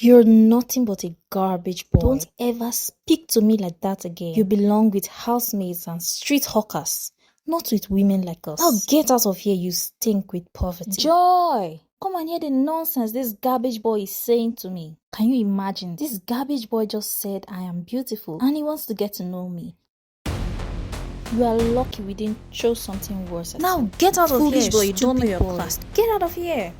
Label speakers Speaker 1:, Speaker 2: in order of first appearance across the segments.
Speaker 1: You're nothing but a garbage boy. Don't ever speak to me like that again. You belong with housemaids and street hawkers, not with women like us. Now get out of here, you stink with poverty. Joy! Come and hear the nonsense this garbage boy is saying to me. Can you imagine? This garbage boy just said I am beautiful and he wants to get to know me. You are lucky we didn't throw something worse at now. Get out of here, boy. You don't know your class. Get out of here.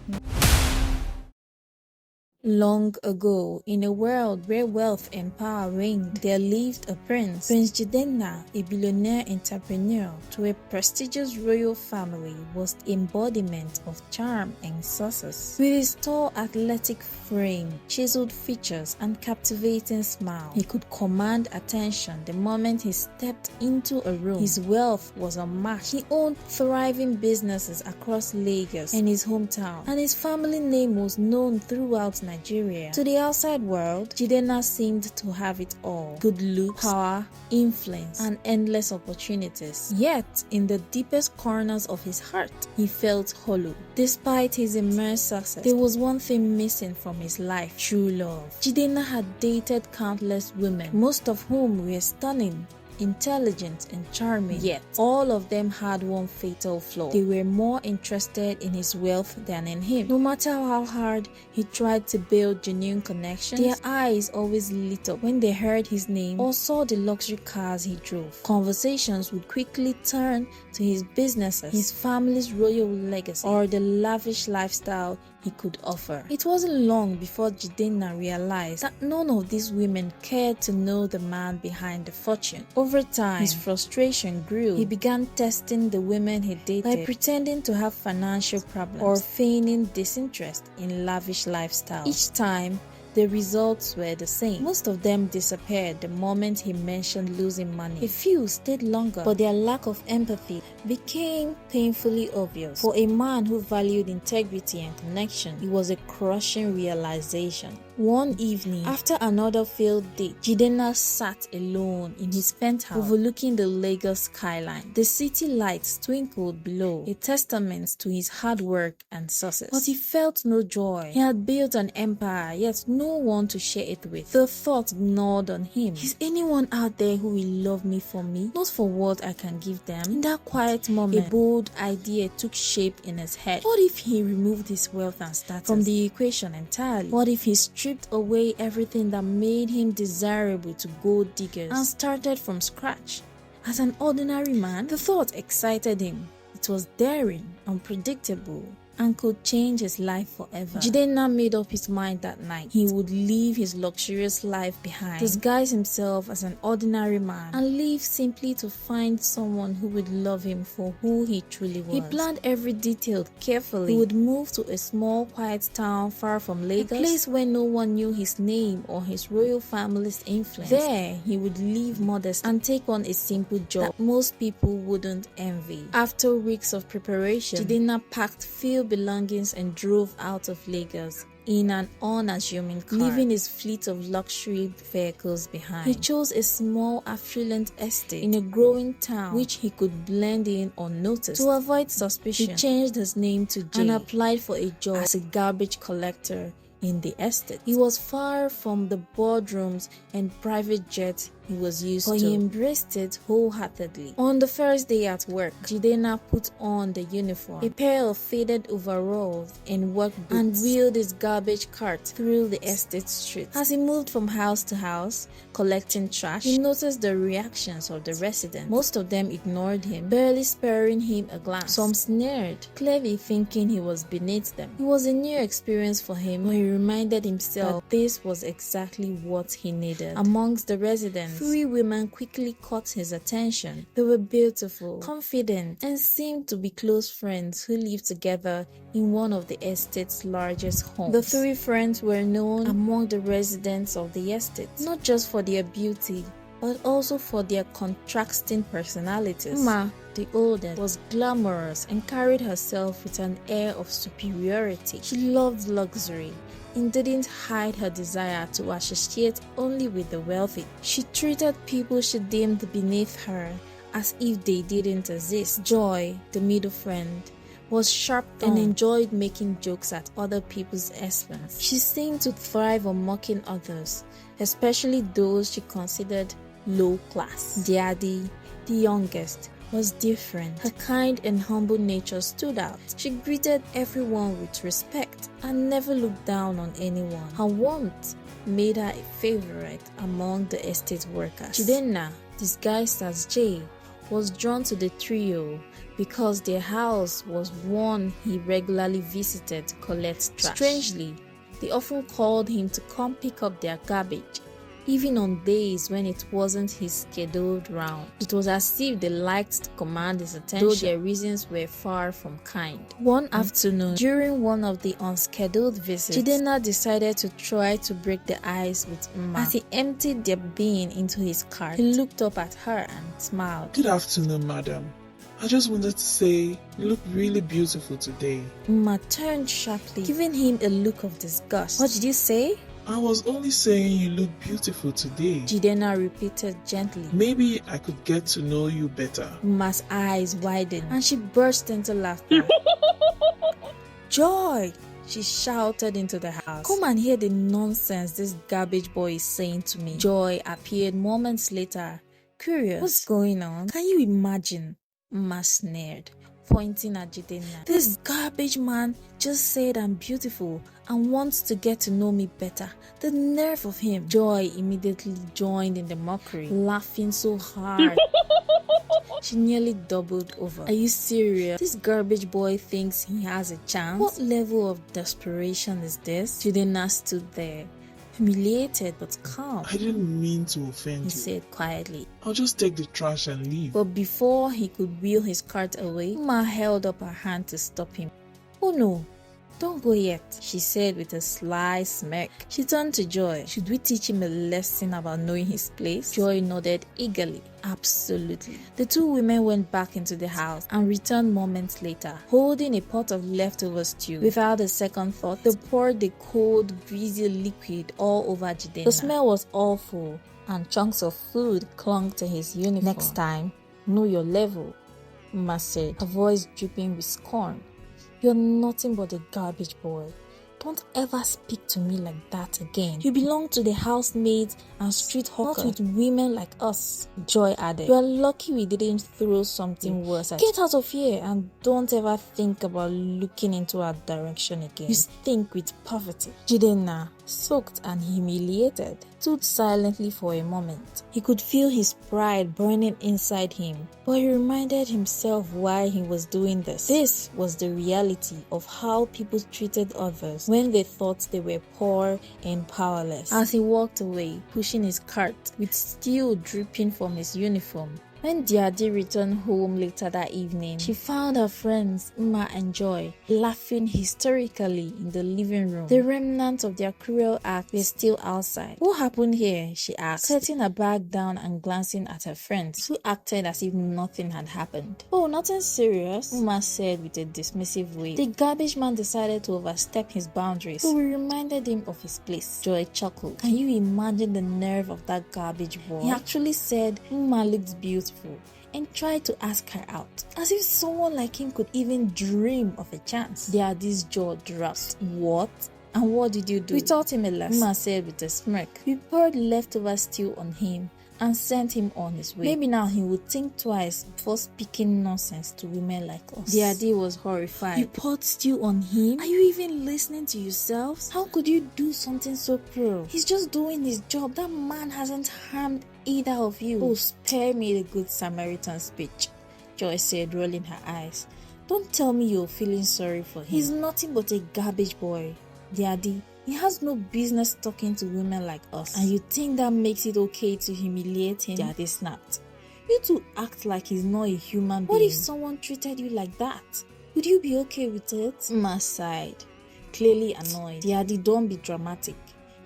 Speaker 1: Long ago, in a world where wealth and power reigned, there lived a prince. Prince Jidenna, a billionaire entrepreneur to a prestigious royal family, was the embodiment of charm and success. With his tall, athletic frame, chiseled features, and captivating smile, he could command attention the moment he stepped into a room. His wealth was unmatched. He owned thriving businesses across Lagos and his hometown, and his family name was known throughout Nigeria. To the outside world, Jidenna seemed to have it all: good looks, power, influence, and endless opportunities. Yet, in the deepest corners of his heart, he felt hollow. Despite his immense success, there was one thing missing from his life: true love. Jidenna had dated countless women, most of whom were stunning, intelligent, and charming, yet all of them had one fatal flaw: they were more interested in his wealth than in him. No matter how hard he tried to build genuine connections, their eyes always lit up when they heard his name or saw the luxury cars he drove. Conversations would quickly turn to his businesses, his family's royal legacy, or the lavish lifestyle he could offer. It wasn't long before Jidenna realized that none of these women cared to know the man behind the fortune. Over time, his frustration grew. He began testing the women he dated by pretending to have financial problems or feigning disinterest in lavish lifestyle. Each time, the results were the same. Most of them disappeared the moment he mentioned losing money. A few stayed longer, but their lack of empathy became painfully obvious. For a man who valued integrity and connection, it was a crushing realization. One evening, after another failed date, Jidenna sat alone in his penthouse overlooking the Lagos skyline. The city lights twinkled below, a testament to his hard work and success. But he felt no joy. He had built an empire, yet no one to share it with. The thought gnawed on him: is anyone out there who will love me for me, not for what I can give them? In that quiet moment, a bold idea took shape in his head. What if he removed his wealth and status from the equation entirely? What if he stripped away everything that made him desirable to gold diggers and started from scratch as an ordinary man? The thought excited him. It was daring, unpredictable, and could change his life forever. Jidenna made up his mind that night. He would leave his luxurious life behind, disguise himself as an ordinary man, and live simply to find someone who would love him for who he truly was. He planned every detail carefully. He would move to a small, quiet town far from Lagos, a place where no one knew his name or his royal family's influence. There, he would live modest and take on a simple job that most people wouldn't envy. After weeks of preparation, Jidenna packed few belongings and drove out of Lagos in an unassuming car, leaving his fleet of luxury vehicles behind. He chose a small, affluent estate in a growing town which he could blend in unnoticed. To avoid suspicion, he changed his name to Jay and applied for a job as a garbage collector in the estate. He was far from the boardrooms and private jets he was used to, but he embraced it wholeheartedly. On the first day at work, Jidenna put on the uniform, a pair of faded overalls and work boots, and wheeled his garbage cart through the estate streets. As he moved from house to house, collecting trash, he noticed the reactions of the residents. Most of them ignored him, barely sparing him a glance. Some sneered, clearly thinking he was beneath them. It was a new experience for him, but he reminded himself that this was exactly what he needed. Amongst the residents, 3 women quickly caught his attention. They were beautiful, confident, and seemed to be close friends who lived together in one of the estate's largest homes. The 3 friends were known among the residents of the estate, not just for their beauty, but also for their contrasting personalities. Ma, the oldest, was glamorous and carried herself with an air of superiority. She loved luxury and didn't hide her desire to associate only with the wealthy. She treated people she deemed beneath her as if they didn't exist. Joy, the middle friend, was sharp and enjoyed making jokes at other people's expense. She seemed to thrive on mocking others, especially those she considered low class. Daddy, the youngest, was different. Her kind and humble nature stood out. She greeted everyone with respect and never looked down on anyone. Her warmth made her a favorite among the estate workers. Jidenna, disguised as Jay, was drawn to the trio because their house was one he regularly visited to collect trash. Strangely, they often called him to come pick up their garbage, even on days when it wasn't his scheduled round. It was as if they liked to command his attention, though their reasons were far from kind. One afternoon, during one of the unscheduled visits, Jidenna decided to try to break the ice with Mma. As he emptied their bin into his cart, he looked up at her and smiled.
Speaker 2: Good afternoon, madam. I just wanted to say, you look really beautiful today.
Speaker 1: Mma turned sharply, giving him a look of disgust. What did you say?
Speaker 2: I was only saying you look beautiful today.
Speaker 1: Jidenna repeated gently.
Speaker 2: Maybe I could get to know you better.
Speaker 1: Mma's eyes widened and she burst into laughter. Joy! She shouted into the house. Come and hear the nonsense this garbage boy is saying to me. Joy appeared moments later, curious. What's going on? Can you imagine? Mma sneered, pointing at Jidenna. This garbage man just said I'm beautiful and wants to get to know me better. The nerve of him. Joy immediately joined in the mockery, laughing so hard she nearly doubled over. Are you serious? This garbage boy thinks he has a chance? What level of desperation is this? Jidenna stood there, humiliated but calm.
Speaker 2: I didn't mean to offend you,
Speaker 1: he said quietly.
Speaker 2: I'll just take the trash and leave.
Speaker 1: But before he could wheel his cart away, Mma held up her hand to stop him. Oh no, don't go yet, she said with a sly smirk. She turned to Joy. Should we teach him a lesson about knowing his place? Joy nodded eagerly. Absolutely. The two women went back into the house and returned moments later, holding a pot of leftover stew. Without a second thought, they poured the cold, greasy liquid all over Jidenna. The smell was awful, and chunks of food clung to his uniform. Next time, know your level, Mma said, her voice dripping with scorn. You're nothing but a garbage boy. Don't ever speak to me like that again. You belong to the housemaids and street hawkers, not with women like us, Joy added. You are lucky we didn't throw something worse at you. Get out of here and don't ever think about looking into our direction again. You stink with poverty. Jidenna, soaked and humiliated, stood silently for a moment. He could feel his pride burning inside him, but he reminded himself why he was doing this. This was the reality of how people treated others when they thought they were poor and powerless. As he walked away, pushing his cart with stew dripping from his uniform, when Daddy returned home later that evening, she found her friends, Mma and Joy, laughing hysterically in the living room. The remnants of their cruel act were still outside. What happened here? She asked, setting her bag down and glancing at her friends, who acted as if nothing had happened. Oh, nothing serious, Mma said with a dismissive wave. The garbage man decided to overstep his boundaries, so we reminded him of his place. Joy chuckled. Can you imagine the nerve of that garbage boy? He actually said Mma looked beautiful and tried to ask her out, as if someone like him could even dream of a chance. Daddy's jaw dropped. What? And what did you do? We taught him a lesson, Mma said with a smirk. We poured leftover stew on him and sent him on his way. Maybe now he would think twice before speaking nonsense to women like us. Daddy was horrified. You poured stew on him? Are you even listening to yourselves? How could you do something so cruel? He's just doing his job. That man hasn't harmed either of you. Oh, spare me the good Samaritan speech, Joy said, rolling her eyes. Don't tell me you're feeling sorry for him. He's nothing but a garbage boy. Daddy, he has no business talking to women like us. And you think that makes it okay to humiliate him? Daddy snapped. You two act like he's not a human being. What if someone treated you like that? Would you be okay with it? Mma sighed, clearly annoyed. Daddy, don't be dramatic.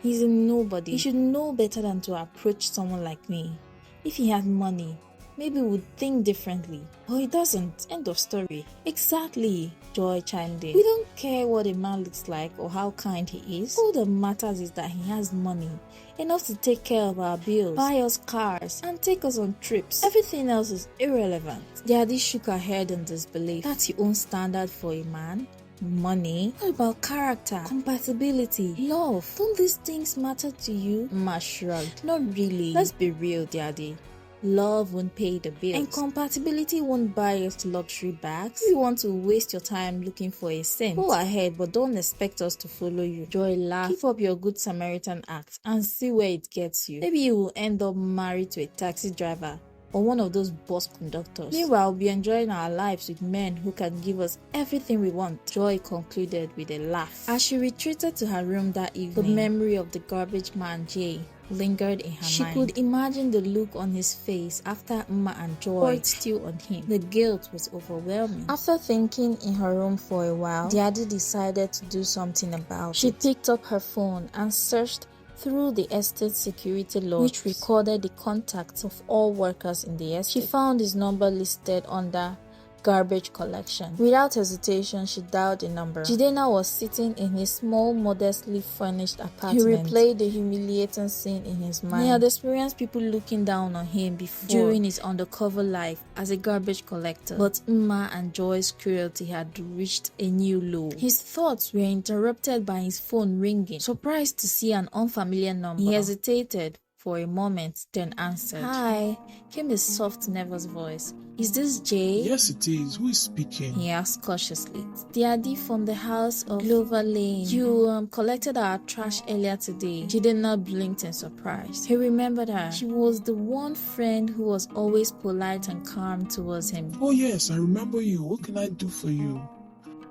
Speaker 1: He's a nobody. He should know better than to approach someone like me. If he had money, maybe would think differently. But he doesn't. End of story. Exactly, Joy chimed in. We don't care what a man looks like or how kind he is. All that matters is that he has money, enough to take care of our bills, buy us cars, and take us on trips. Everything else is irrelevant. Daddy shook her head in disbelief. That's your own standard for a man? Money? What about character, compatibility, love? Don't these things matter to you? Ma shrugged. Not really. Let's be real, Daddy. Love won't pay the bills, and compatibility won't buy us luxury bags. If you want to waste your time looking for a saint, go ahead, but don't expect us to follow you. Joy laughed. Keep up your good Samaritan act and see where it gets you. Maybe you will end up married to a taxi driver or one of those bus conductors. Meanwhile, we'll be enjoying our lives with men who can give us everything we want, Joy concluded with a laugh. As she retreated to her room that evening, the memory of the garbage man Jay lingered in her mind. She could imagine the look on his face after Mma and Joy poured stew on him. The guilt was overwhelming. After thinking in her room for a while, Daddy decided to do something about it. She picked up her phone and searched through the estate security logs, which recorded the contacts of all workers in the estate. She found his number listed under garbage collection. Without hesitation, she dialed the number. Jidenna was sitting in his small, modestly furnished apartment. He replayed the humiliating scene in his mind. He had experienced people looking down on him before during his undercover life as a garbage collector, but Mma and Joy's cruelty had reached a new low. His thoughts were interrupted by his phone ringing. Surprised to see an unfamiliar number, he hesitated for a moment, then answered. Hi, came a soft, nervous voice. Is this Jay?
Speaker 2: Yes, it is. Who is speaking?
Speaker 1: He asked cautiously. It's Daddy from the house of Clover Lane. You collected our trash earlier today. Jidenna blinked in surprise. He remembered her. She was the one friend who was always polite and calm towards him.
Speaker 2: Oh yes, I remember you. What can I do for you?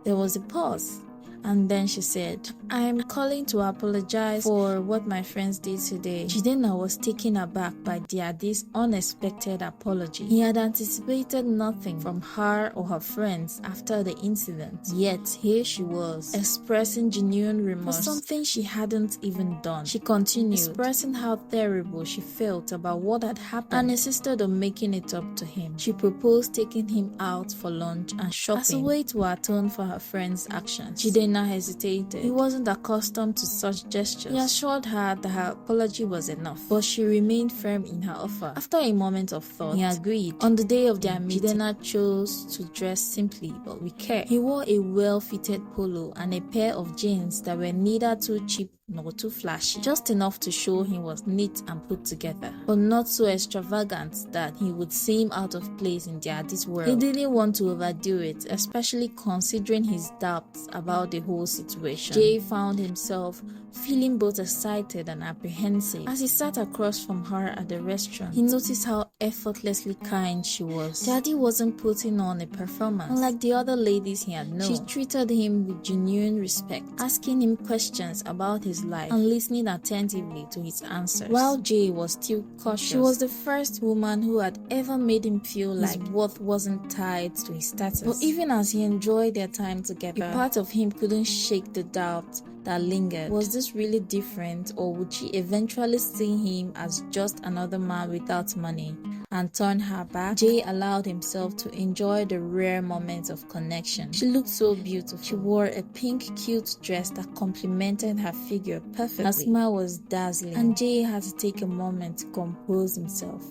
Speaker 1: There was a pause. And then she said, I'm calling to apologize for what my friends did today. Jidenna was taken aback by Daddy's unexpected apology. He had anticipated nothing from her or her friends after the incident. Yet here she was, expressing genuine remorse for something she hadn't even done. She continued, expressing how terrible she felt about what had happened and insisted on making it up to him. She proposed taking him out for lunch and shopping as a way to atone for her friend's actions. Jidenna hesitated. He wasn't accustomed to such gestures. He assured her that her apology was enough, but she remained firm in her offer. After a moment of thought, he agreed. On the day of their meeting, Jidenna chose to dress simply but with care. He wore a well-fitted polo and a pair of jeans that were neither too cheap nor too flashy, just enough to show he was neat and put together, but not so extravagant that he would seem out of place in Daddy's world. He didn't want to overdo it, especially considering his doubts about the whole situation. Jay found himself feeling both excited and apprehensive. As he sat across from her at the restaurant, he noticed how effortlessly kind she was. Daddy wasn't putting on a performance. Unlike the other ladies he had known, she treated him with genuine respect, asking him questions about his life and listening attentively to his answers. While Jay was still cautious, she was the first woman who had ever made him feel like his worth wasn't tied to his status. But even as he enjoyed their time together, a part of him couldn't shake the doubt that lingered. Was this really different, or would she eventually see him as just another man without money and turn her back? Jay allowed himself to enjoy the rare moments of connection. She looked so beautiful. She wore a pink cute dress that complemented her figure perfectly. Her smile was dazzling, and Jay had to take a moment to compose himself.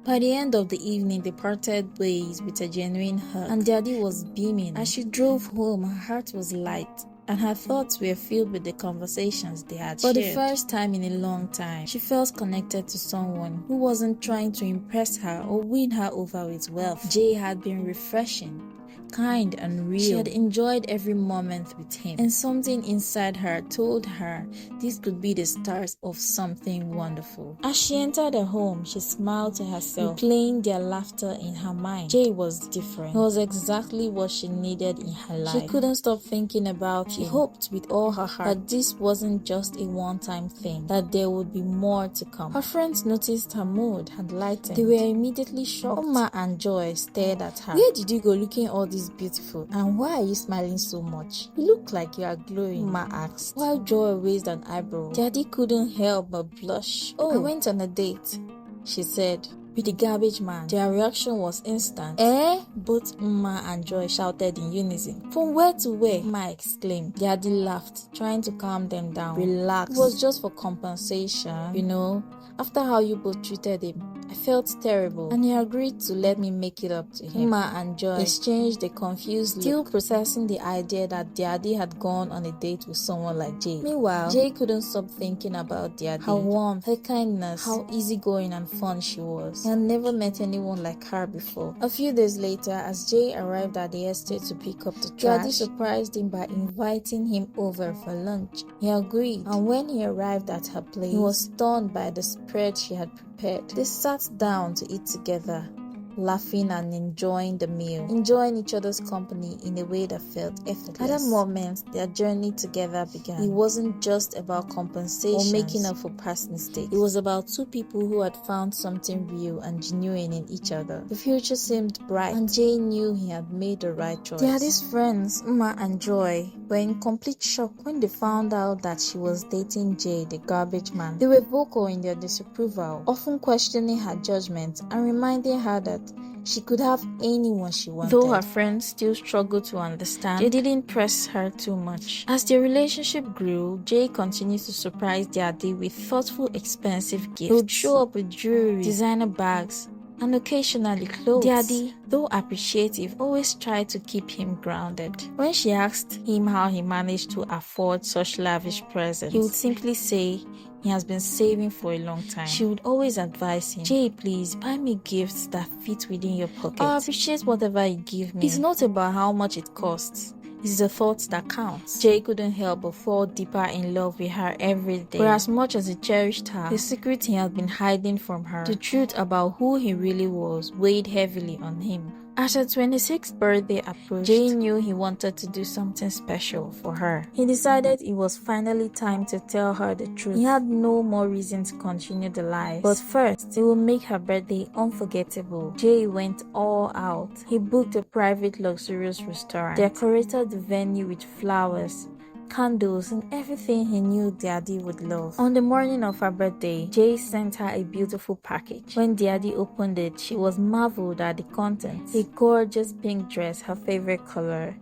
Speaker 1: By the end of the evening, they parted ways with a genuine hug, and Daddy was beaming. As she drove home, her heart was light, and her thoughts were filled with the conversations they had shared. For the first time in a long time, she felt connected to someone who wasn't trying to impress her or win her over with wealth. Jay had been refreshing, kind and real. She had enjoyed every moment with him, and something inside her told her this could be the start of something wonderful. As she entered her home, she smiled to herself, replaying their laughter in her mind. Jay was different. He was exactly what she needed in her life. She couldn't stop thinking about him. She hoped with all her heart that this wasn't just a one-time thing, that there would be more to come. Her friends noticed her mood had lightened. They were immediately shocked. Mma and Joy stared at her. Where did you go looking all this beautiful, and why are you smiling so much? You look like you are glowing, Mma asked, while Joy raised an eyebrow. Daddy couldn't help but blush. Oh, I went on a date, she said, with the garbage man. Their reaction was instant. Eh? Both Mma and Joy shouted in unison. From where to where? Mma exclaimed. Daddy laughed, trying to calm them down. Relax. It was just for compensation. You know, after how you both treated him, I felt terrible, and he agreed to let me make it up to him. Mma and Joy exchanged a confused look, still processing the idea that Daddy had gone on a date with someone like Jay. Meanwhile, Jay couldn't stop thinking about Daddy. Her warmth, her kindness, how easygoing and fun she was. He had never met anyone like her before. A few days later, as Jay arrived at the estate to pick up the trash, Daddy surprised him by inviting him over for lunch. He agreed, and when he arrived at her place, he was stunned by the spread she had prepared. They sat down to eat together, laughing and enjoying the meal, enjoying each other's company in a way that felt effortless. At that moment, their journey together began. It wasn't just about compensation or making up for past mistakes. It was about two people who had found something real and genuine in each other. The future seemed bright, and Jay knew he had made the right choice. Daddy's friends, Mma and Joy, were in complete shock when they found out that she was dating Jay, the garbage man. They were vocal in their disapproval, often questioning her judgment and reminding her that she could have anyone she wanted. Though her friends still struggled to understand, they didn't press her too much. As their relationship grew, Jay continued to surprise Daddy with thoughtful, expensive gifts. He would show up with jewelry, designer bags, and occasionally clothes. Daddy, though appreciative, always tried to keep him grounded. When she asked him how he managed to afford such lavish presents, he would simply say he has been saving for a long time. She would always advise him, Jay, please buy me gifts that fit within your pocket. I appreciate whatever you give me. It's not about how much it costs. It's the thoughts that counts. Jay couldn't help but fall deeper in love with her every day. For as much as he cherished her, the secret he had been hiding from her, the truth about who he really was, weighed heavily on him. As her 26th birthday approached, Jay knew he wanted to do something special for her. He decided it was finally time to tell her the truth. He had no more reason to continue the lies. But first, he would make her birthday unforgettable. Jay went all out. He booked a private luxurious restaurant, decorated the venue with flowers, candles, and everything he knew Daddy would love. On the morning of her birthday, Jay sent her a beautiful package. When Daddy opened it, she was marveled at the contents. A gorgeous pink dress, her favorite color,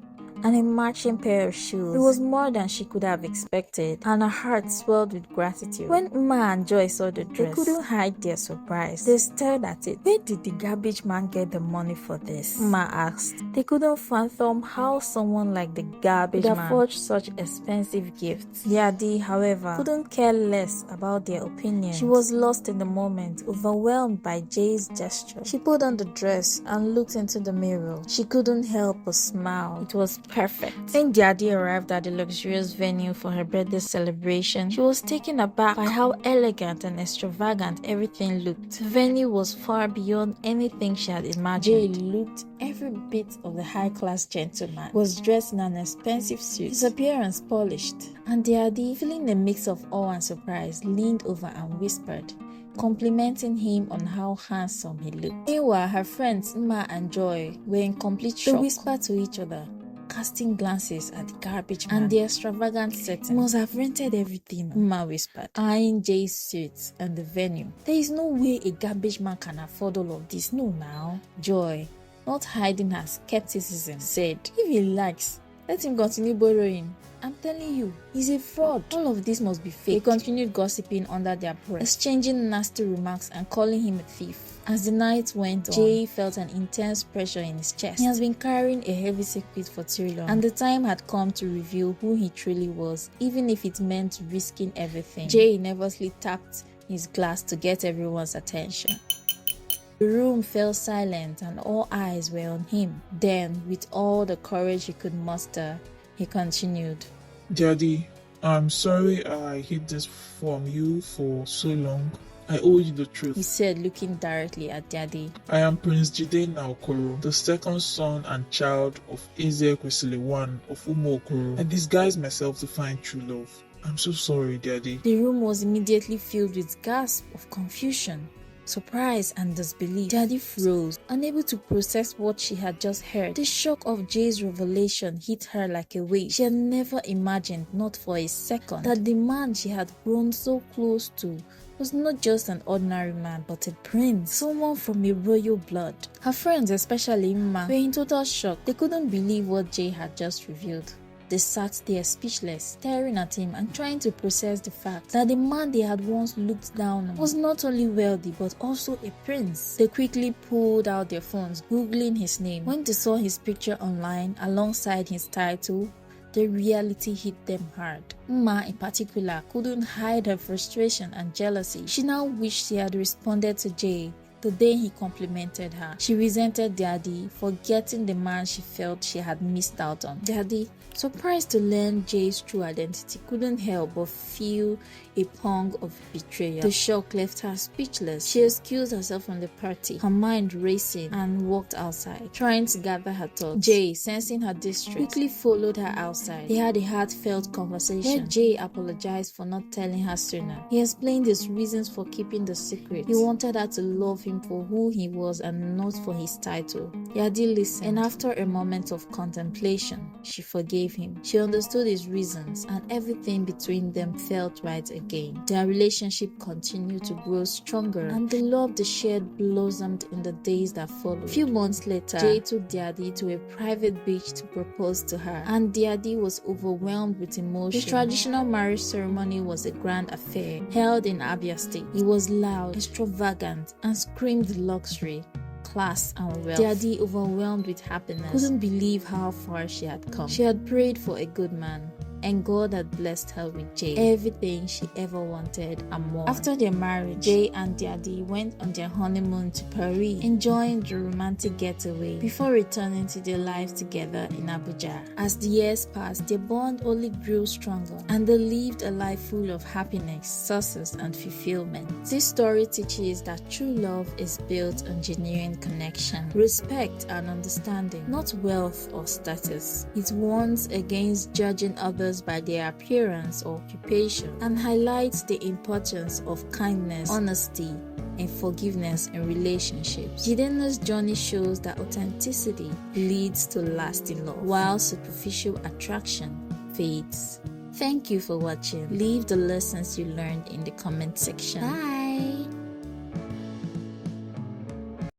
Speaker 1: and a matching pair of shoes. It was more than she could have expected, and her heart swelled with gratitude. When Mma and Joy saw the dress, they couldn't hide their surprise. They stared at it. Where did the garbage man get the money for this? Mma asked. They couldn't fathom how someone like the garbage man could afford such expensive gifts. Daddy, however, couldn't care less about their opinions. She was lost in the moment, overwhelmed by Jay's gesture. She put on the dress and looked into the mirror. She couldn't help but smile. It was perfect. When Daddy arrived at the luxurious venue for her birthday celebration, she was taken aback by how elegant and extravagant everything looked. The venue was far beyond anything she had imagined. Jay looked every bit of the high-class gentleman. He was dressed in an expensive suit, his appearance polished, and Daddy, feeling a mix of awe and surprise, leaned over and whispered, complimenting him on how handsome he looked. Meanwhile, her friends Mma and Joy were in complete shock. They whispered to each other, casting glances at the garbage man and the extravagant setting. He must have rented everything, Mma whispered, eyeing Jay's suits and the venue. There is no way a garbage man can afford all of this. No now. Joy, not hiding her skepticism, said, if he likes, let him continue borrowing. I'm telling you, he's a fraud. All of this must be fake. They continued gossiping under their breath, exchanging nasty remarks and calling him a thief. As the night went on, Jay felt an intense pressure in his chest. He has been carrying a heavy secret for too long, and the time had come to reveal who he truly was, even if it meant risking everything. Jay nervously tapped his glass to get everyone's attention. The room fell silent and all eyes were on him. Then, with all the courage he could muster, he continued,
Speaker 2: Daddy, I'm sorry I hid this from you for so long. I owe you the truth,
Speaker 1: he said, looking directly at Daddy.
Speaker 2: I am Prince Jidenna Okoro, the second son and child of Eze Kwesile I of Umu Okoro. I disguised myself to find true love. I'm so sorry, Daddy.
Speaker 1: The room was immediately filled with gasps of confusion. Surprise and disbelief. Daddy froze, unable to process what she had just heard. The shock of Jay's revelation hit her like a wave. She had never imagined, not for a second, that the man she had grown so close to was not just an ordinary man, but a prince, someone from a royal blood. Her friends, especially Mma, were in total shock. They couldn't believe what Jay had just revealed. They sat there speechless, staring at him and trying to process the fact that the man they had once looked down on was not only wealthy but also a prince. They quickly pulled out their phones, googling his name. When they saw his picture online alongside his title, the reality hit them hard. Mma in particular couldn't hide her frustration and jealousy. She now wished she had responded to Jay the day he complimented her. She resented Daddy for getting the man she felt she had missed out on. Daddy, surprised to learn Jay's true identity, couldn't help but feel a pang of betrayal. The shock left her speechless. She excused herself from the party, her mind racing, and walked outside, trying to gather her thoughts. Jay, sensing her distress, quickly followed her outside. They had a heartfelt conversation where Jay apologized for not telling her sooner. He explained his reasons for keeping the secret. He wanted her to love him for who he was and not for his title. Yadi listened, and after a moment of contemplation, she forgave him. She understood his reasons, and everything between them felt right again. Their relationship continued to grow stronger, and the love they shared blossomed in the days that followed. A few months later, Jay took Daddy to a private beach to propose to her, and Daddy was overwhelmed with emotion. The traditional marriage ceremony was a grand affair held in Abia State. It was loud, extravagant, and screamed luxury, class, and wealth. Daddy, overwhelmed with happiness, couldn't believe how far she had come. She had prayed for a good man, and God had blessed her with Jay, everything she ever wanted and more. After their marriage, Jay and Daddy went on their honeymoon to Paris, enjoying the romantic getaway before returning to their lives together in Abuja. As the years passed, their bond only grew stronger, and they lived a life full of happiness, success, and fulfillment. This story teaches that true love is built on genuine connection, respect, and understanding, not wealth or status. It warns against judging others by their appearance or occupation, and highlights the importance of kindness, honesty, and forgiveness in relationships. Jidenna's journey shows that authenticity leads to lasting love, while superficial attraction fades. Thank you for watching. Leave the lessons you learned in the comment section. Bye!